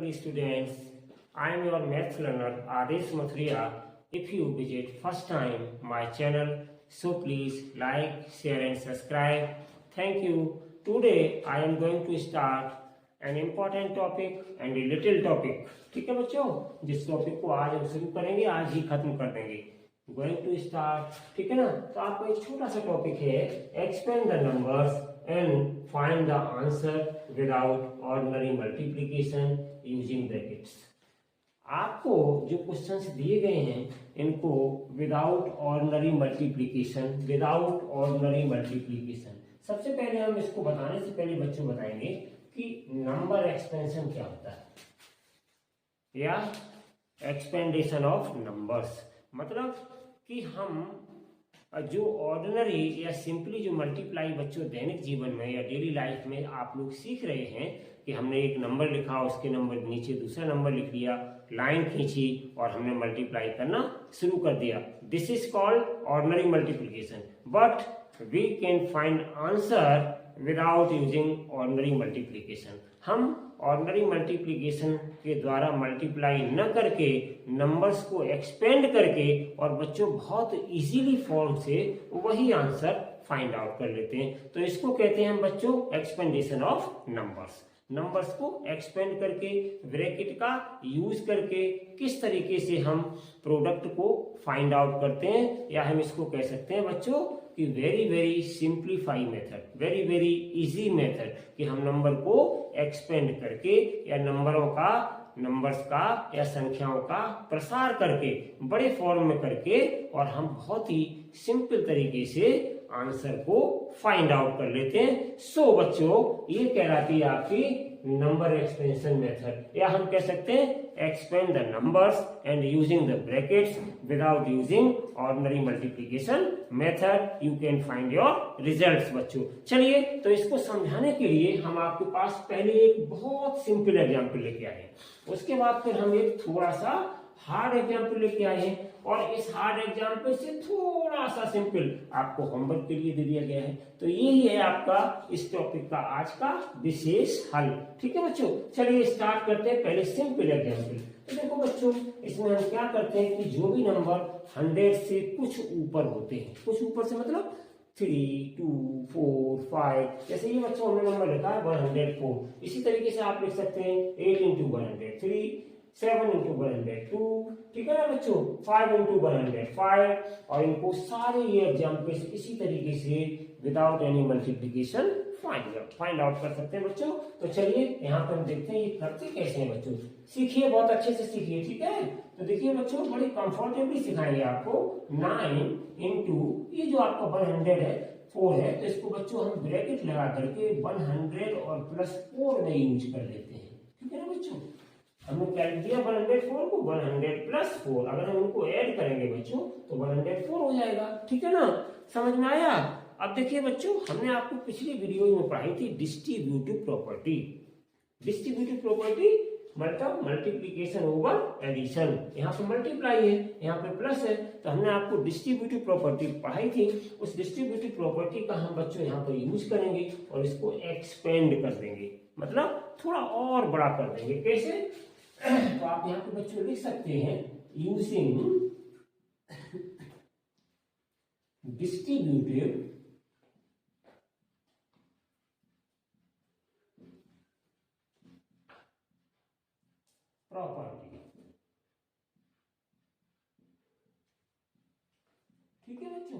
lovely students. I am your maths learner Adesh Mathria. If you visit first time my channel, so please like, share and subscribe. Thank you. Today I am going to start an important topic and a little topic. ठीक है बच्चों, जिस topic को आज हम शुरू करेंगे आज ही खत्म कर देंगे. Going to start, ठीक है ना. तो आपका एक छोटा सा टॉपिक है expand the numbers and find the answer without ordinary multiplication using brackets. आपको जो क्वेश्चंस दिए गए हैं इनको विदाउट ऑर्डिनरी मल्टीप्लिकेशन सबसे पहले हम इसको बताने से पहले बच्चों बताएंगे कि नंबर एक्सपेंशन क्या होता है या एक्सपेंडेशन ऑफ नंबर्स. मतलब कि हम जो ऑर्डिनरी या सिंपली जो मल्टीप्लाई बच्चों दैनिक जीवन में या डेली लाइफ में आप लोग सीख रहे हैं कि हमने एक नंबर लिखा, उसके नंबर के नीचे दूसरा नंबर लिख लिया, लाइन खींची और हमने मल्टीप्लाई करना शुरू कर दिया. This is called ordinary multiplication. But we can find answer without using ordinary multiplication. हम ऑर्डिनरी मल्टीप्लिकेशन के द्वारा मल्टीप्लाई न करके नंबर्स को एक्सपेंड करके और बच्चों बहुत इजीली फॉर्म से वही आंसर फाइंड आउट कर लेते हैं. तो इसको कहते हैं हम बच्चों एक्सपेंडेशन ऑफ नंबर्स. नंबर्स को एक्सपेंड करके ब्रैकेट का यूज करके किस तरीके से हम प्रोडक्ट को फाइंड आउट करते हैं, या हम इसको कह सकते हैं बच्चों कि very very simplify method, very very easy method कि हम नंबर को एक्सपेंड करके या नंबर्स का या संख्याओं का प्रसार करके बड़े फॉर्म में करके और हम बहुत ही सिंपल तरीके से आंसर को फाइंड आउट कर लेते हैं. सो बच्चों ये कहलाती है आपकी नंबर एक्सपेंशन मेथड, या हम कह सकते हैं expand the numbers and using the brackets without using ordinary multiplication method you can find your results. बच्चों चलिए, तो इसको समझाने के लिए हम आपके पास पहले एक बहुत सिंपल एग्जाम्पल लेके आए हैं, उसके बाद फिर हम एक थोड़ा सा हार्ड एग्जाम्पल लेके आए हैं और इस हार्ड एग्जाम्पल से थोड़ा सा सिंपल आपको होमवर्क के लिए दे दिया गया है. तो यही है आपका इस टॉपिक का आज का विशेष हल. ठीक है बच्चों, चलिए स्टार्ट करते हैं पहले सिंपल एग्जाम्पल. तो देखो बच्चों, इसमें हम क्या करते हैं कि जो भी नंबर 100 से कुछ ऊपर होते हैं, कुछ ऊपर से मतलब 3, 2, 4, 5, जैसे ये बच्चों हमने नंबर लिखा है 104, इसी तरीके से आप लिख सकते हैं 8 into 103, 7 into 102, ठीक है ना बच्चों, 5 into 105, और इनको सारे ये एग्जाम्पल इसी तरीके से without any multiplication find out कर सकते हैं बच्चों. तो चलिए यहाँ पर हम देखते हैं ये करते कैसे हैं बच्चों. सीखिए, बहुत अच्छे से सीखिए. ठीक है, तो देखिए बच्चों बड़ी कंफर्टेबली सिखाएंगे आपको. 9 into ये जो आपका 100 है 4 है, तो इसको बच्चों हम ब्रैकेट लगा करके 100 और +4 में यूज कर लेते हैं. ठीक है ना बच्चों, हमने क्या लिख दिया 104 को 100 + 4, अगर हम उनको ऐड करेंगे बच्चों तो 104 हो जाएगा. ठीक है ना, समझ में आया. अब देखिए बच्चों, हमने आपको पिछली वीडियो में पढ़ाई थी डिस्ट्रीब्यूटिव प्रॉपर्टी. डिस्ट्रीब्यूटिव प्रॉपर्टी मतलब मल्टीप्लिकेशन ओवर एडिशन. यहाँ पे मल्टीप्लाई है, यहाँ पे प्लस है, तो हमने आपको डिस्ट्रीब्यूटिव प्रॉपर्टी पढ़ाई थी. उस डिस्ट्रीब्यूटिव प्रॉपर्टी का हम बच्चों यहाँ पर यूज करेंगे और इसको एक्सपेंड कर देंगे, मतलब थोड़ा और बड़ा कर देंगे. कैसे? तो आप यहाँ पे बच्चों लिख सकते हैं यूजिंग डिस्ट्रीब्यूटिव प्रॉपर्टी. ठीक है बच्चों,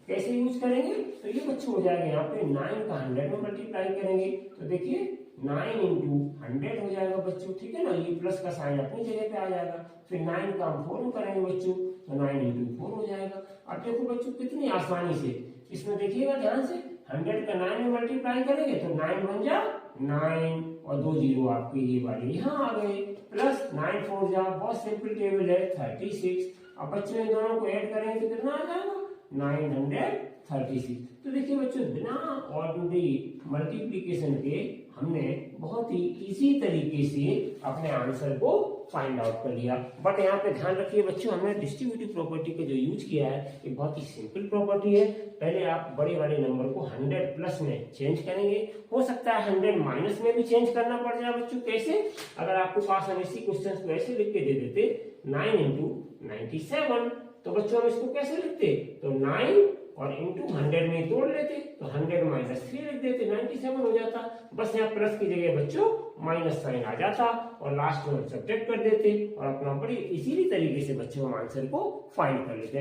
कैसे यूज करेंगे? तो ये बच्चों हो जाएगा यहाँ पे 9 का 100 में मल्टीप्लाई करेंगे, तो देखिए 9 into 100 हो जाएगा बच्चों. ठीक है ना, ये प्लस का साइन अपनी जगह पे आ जाएगा. फिर 9 का हम 4 में करेंगे बच्चों, तो 9 into 4 हो जाएगा. अब देखो बच्चों कितनी आसानी से इसमें देखिएगा ध्यान से, 100 का 9 में मल्टीप्लाई करेंगे तो 9 बन जा 9 और 2 जीरो आपके ये वाले यहाँ आ गए, प्लस 9 4 जा, बहुत सिंपल टेबल है 36. अब बच्चों इन दोनों को ऐड करेंगे तो कितना आ जाएगा 930. 36। तो देखिए बच्चों, बिना ऑर्डिनरी मल्टीप्लिकेशन के हमने बहुत ही इजी तरीके से अपने आंसर को फाइंड आउट कर लिया। बट यहाँ पे ध्यान रखिए बच्चों, हमने डिस्ट्रीब्यूटिव प्रॉपर्टी का जो यूज किया है ये बहुत ही सिंपल प्रॉपर्टी है। पहले आप बड़े वाले नंबर को 100 प्लस में चेंज करेंगे, हो सकता है 100 माइनस में भी चेंज करना पड़ जाए बच्चों। कैसे? अगर आपके पास हम इसी क्वेश्चन को ऐसे लिख के दे देते 9 into 97, तो बच्चों हम इसको कैसे लिखते? तो 9 और इंटू 100 में तोड़ लेते, तो 100 माइनस 3 लिख देते, 97 हो जाता। बस यहाँ प्लस की जगह बच्चों माइनस साइन आ जाता और लास्ट में सब्ट्रैक्ट कर देते और अपना बड़ी इजीली तरीके से बच्चों हम आंसर को फाइंड कर लेते।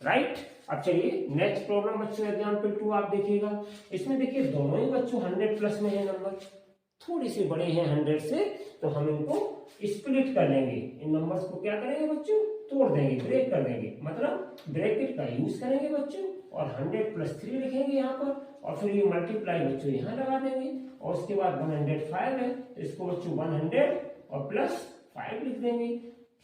राइट। अब चलिए नेक्स्ट प्रॉब्लम बच्चों, एग्जाम्पल 2 आप देखिएगा। इसमें देखिए दोनों ही बच्चों 100 प्लस में है नंबर, थोड़े से बड़े हैं 100 से, तो हम इनको स्प्लिट कर लेंगे। इन नंबर्स को क्या करेंगे बच्चों? तोड़ देंगे, ब्रेक कर देंगे, मतलब ब्रैकेट का यूज करेंगे बच्चों और 100 प्लस 3 लिखेंगे यहाँ पर और फिर ये मल्टीप्लाई बच्चों यहाँ लगा देंगे और उसके बाद 105 है तो इसको बच्चों 100 और प्लस 5 लिख देंगे।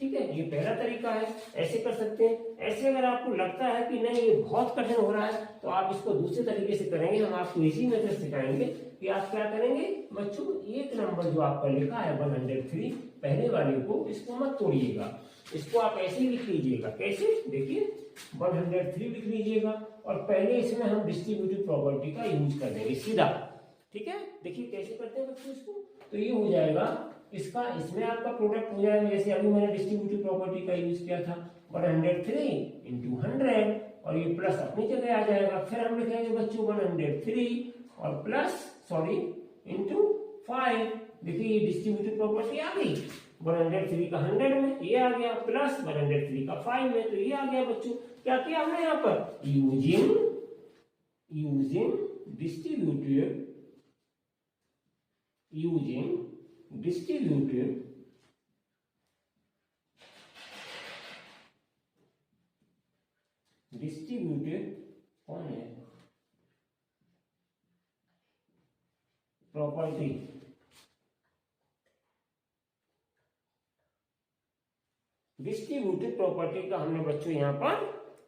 ठीक है, ये पहला तरीका है, ऐसे कर सकते हैं। ऐसे अगर आपको लगता है कि नहीं ये बहुत कठिन हो रहा है तो आप इसको दूसरे तरीके से करेंगे। हम आपको इजी मेथड सिखाएंगे कि आप क्या करेंगे बच्चों, एक नंबर जो आपका लिखा है 103 पहले वाले को, इसको मत तोड़िएगा, इसको आप ऐसे ही लिख लीजिएगा। कैसे? देखिए 103 लिख लीजिएगा और पहले इसमें हम डिस्ट्रीब्यूटिव प्रॉपर्टी का यूज कर देंगे सीधा। ठीक है, देखिए कैसे करते हैं बच्चों इसको। तो ये हो जाएगा इसका, इसमें आपका प्रोडक्ट हो जाएगा, जैसे अभी मैंने डिस्ट्रीब्यूटिव प्रॉपर्टी का यूज किया था 103 इंटू 100 और ये प्लस अपनी जगह आ जाएगा। फिर हम लिखेंगे बच्चों 103 और प्लस इंटू 5। देखिए ये डिस्ट्रीब्यूटिव प्रॉपर्टी आ गई, 103 का 100 में ये आ गया, प्लस 103 का 5 में, तो ये आ गया बच्चों। क्या किया हमने यहाँ पर? यूजिंग डिस्ट्रीब्यूटिव कौन है? प्रॉपर्टी। डिस्ट्रीब्यूटिव प्रॉपर्टी का हमने बच्चों यहाँ पर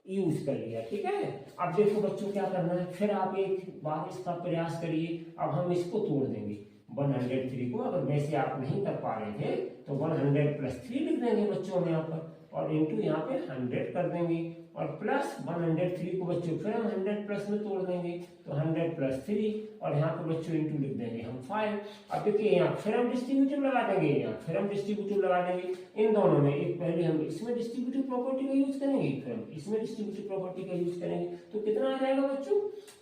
यूज कर लिया। ठीक है, अब देखो बच्चों क्या करना है, फिर आप एक बार इसका प्रयास करिए। अब हम इसको तोड़ देंगे 103 को, अगर वैसे आप नहीं कर पा रहे थे तो 100 प्लस 3 लिख देंगे बच्चों हम यहाँ पर और इंटू यहाँ पे 100 कर देंगे और प्लस 103 को बच्चों फिर हम 100 प्लस में तोड़ देंगे तो 100 प्लस 3 और यहाँ पे बच्चों इंटू लिख देंगे हम 5। अब देखिए यहाँ फिर हम डिस्ट्रीब्यूटिव लगा देंगे, यहाँ फिर हम डिस्ट्रीब्यूटिव लगा देंगे इन दोनों में। एक पहले हम इसमें डिस्ट्रीब्यूटिव प्रॉपर्टी का यूज करेंगे, फिर हम इसमें डिस्ट्रीब्यूटिव प्रॉपर्टी का यूज करेंगे। तो कितना आ जाएगा बच्चों?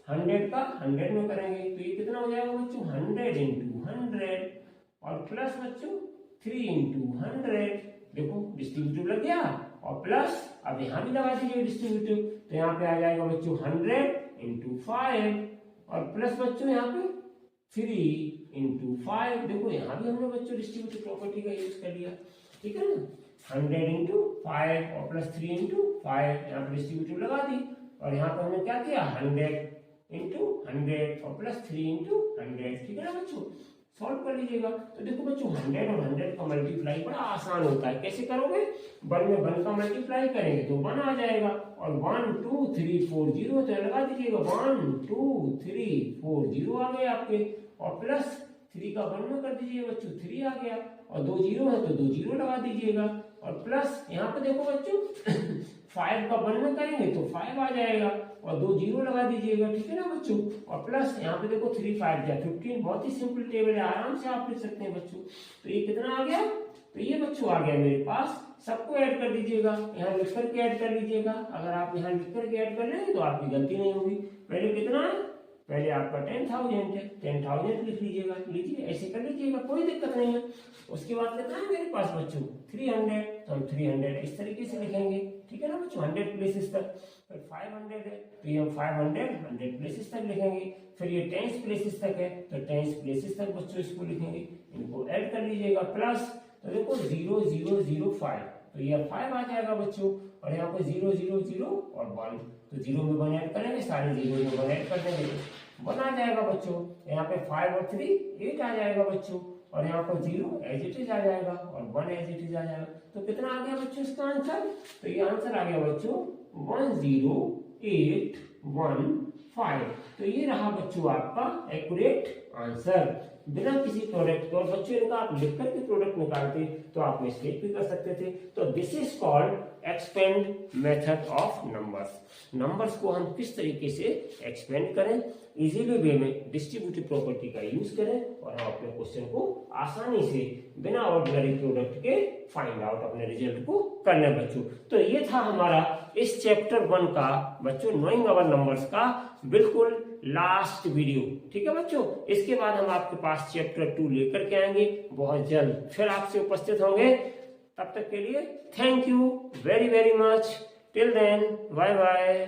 100 का 100 में करेंगे तो ये कितना हो जाएगा बच्चों? 100 इंटू 100 और प्लस बच्चों 3 इंटू 100। देखो डिस्ट्रीब्यूटिव लग गया और प्लस अब यहाँ भी लगा दीजिए डिस्ट्रीब्यूटिव, तो यहाँ पे आ जाएगा बच्चों 100 इंटू 5 और प्लस बच्चों यहाँ पे 3 इंटू 5। देखो यहाँ भी हमने बच्चों डिस्ट्रीब्यूटिव प्रॉपर्टी का यूज कर लिया। ठीक है ना, 100 इंटू 5 और प्लस 3 इंटू 5, यहाँ पे डिस्ट्रीब्यूटिव लगा दी और यहाँ पे हमने क्या किया 100 इंटू 100 और प्लस 3 इंटू 100। ठीक है ना बच्चों, सॉल्व कर लीजिएगा। तो देखो बच्चों 100 और 100 का मल्टीप्लाई बड़ा आसान होता है। कैसे करोगे? 1 में 1 का मल्टीप्लाई करेंगे तो 1 आ जाएगा और 1 2 3 4 0 तो लगा दीजिएगा 1 2 3 4 0 आ गए आपके और प्लस 3 का 1 में कर दीजिए बच्चों 3 आ गया और 2 0 है तो 2 0 लगा दीजिएगा और प्लस यहाँ पे देखो बच्चों 5 का 1 में करेंगे तो 5 आ जाएगा और 2 0 लगा दीजिएगा। ठीक है ना बच्चों, और प्लस यहाँ पे देखो 3 5 या 15, बहुत ही सिंपल टेबल है, आराम से आप लिख सकते हैं बच्चों। तो ये कितना आ गया? तो ये बच्चों आ गया मेरे पास, सबको ऐड कर दीजिएगा, यहाँ लिख करके ऐड कर लीजिएगा। अगर आप यहाँ लिख करके ऐड कर लेंगे तो आपकी गलती नहीं होगी। पहले कितना है? पहले आपका 10,000 है, 10,000 लिख लीजिएगा, लीजिए ऐसे कर लीजिएगा, कोई दिक्कत नहीं है। उसके बाद कितना है मेरे पास बच्चों 300, तो हम 300 इस तरीके से लिखेंगे। ठीक है ना बच्चों, 100 प्लेसेस तक। फिर 500 है तो ये हम 500 100 प्लेसेस तक लिखेंगे। फिर ये 10 प्लेसेस तक है तो 10 प्लेसेस तक बच्चों इसको लिखेंगे, इनको ऐड कर लीजिएगा। प्लस तो देखो 0 0 0 5, तो ये 5 आ जाएगा बच्चों और यहाँ पे 0 0 0 और 1, तो 0 में 1 ऐड करेंगे, सारे 0 में 1 ऐड कर देंगे, 1 आ जाएगा बच्चों। यहाँ पे 5 और 3 8 आ जाएगा बच्चों और यहाँ पर 0 एज इट इज आ जाएगा और 1 एज इट इज आ जाएगा। तो कितना आ गया बच्चों इसका आंसर? तो ये आंसर आ गया बच्चों 10 815। तो ये रहा बच्चों आपका एक्यूरेट आंसर बिना किसी प्रोडक्ट के। और बच्चों इनका आप लिख करके प्रोडक्ट निकालते तो आप मिस्टेक भी कर सकते थे। तो this is called expand method of numbers. Numbers को हम किस तरीके से एक्सपेंड करें, इजीली वे में डिस्ट्रीब्यूटिव प्रॉपर्टी का यूज करें और हम अपने क्वेश्चन को आसानी से बिना ऑर्डिनरी प्रोडक्ट के फाइंड आउट अपने रिजल्ट को कर लें बच्चों। तो ये था हमारा इस चैप्टर 1 का बच्चों नोइंग अवर नंबर्स का बिल्कुल लास्ट वीडियो। ठीक है बच्चों, इसके बाद हम आपके पास चैप्टर 2 लेकर के आएंगे बहुत जल्द, फिर आपसे उपस्थित होंगे। तब तक के लिए thank you very very much. Till then bye bye.